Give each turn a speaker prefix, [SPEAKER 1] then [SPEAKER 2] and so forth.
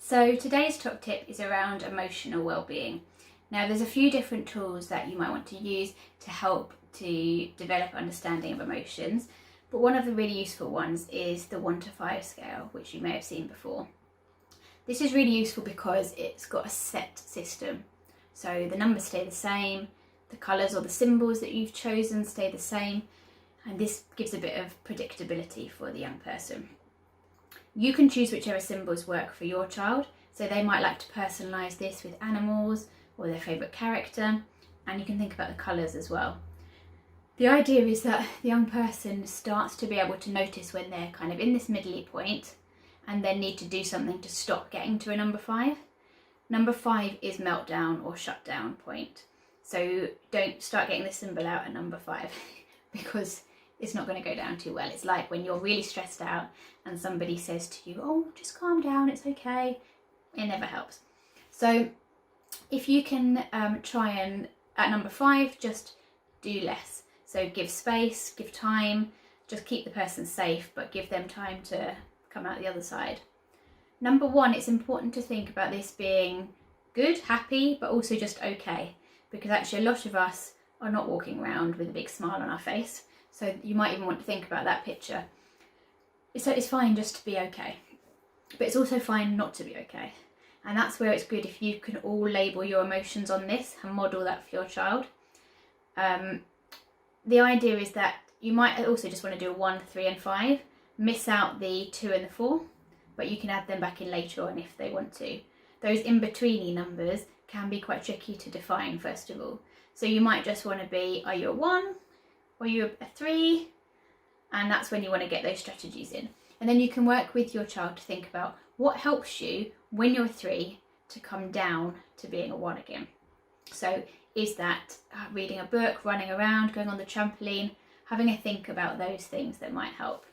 [SPEAKER 1] So today's top tip is around emotional well-being. Now there's a few different tools that you might want to use to help to develop understanding of emotions, but one of the really useful ones is the 1 to 5 scale, which you may have seen before. This is really useful because it's got a set system. So the numbers stay the same, the colours or the symbols that you've chosen stay the same, and this gives a bit of predictability for the young person. You can choose whichever symbols work for your child, so they might like to personalise this with animals or their favourite character, and you can think about the colours as well. The idea is that the young person starts to be able to notice when they're kind of in this middly point and then need to do something to stop getting to a number 5. Number 5 is meltdown or shutdown point. So don't start getting the symbol out at number 5 because it's not going to go down too well. It's like when you're really stressed out and somebody says to you, oh, just calm down, it's okay. It never helps. So if you can try and, at number 5, just do less. So give space, give time, just keep the person safe, but give them time to come out the other side. Number 1, it's important to think about this being good, happy, but also just okay, because actually a lot of us are not walking around with a big smile on our face. So you might even want to think about that picture. So it's fine just to be okay, but it's also fine not to be okay. And that's where it's good if you can all label your emotions on this and model that for your child. The idea is that you might also just want to do a 1, 3 and 5, miss out the 2 and the 4, but you can add them back in later on if they want to. Those in-betweeny numbers can be quite tricky to define first of all. So you might just want to be, are you a 1? Or you're a 3, and that's when you want to get those strategies in. And then you can work with your child to think about what helps you when you're a 3 to come down to being a 1 again. So is that reading a book, running around, going on the trampoline, having a think about those things that might help.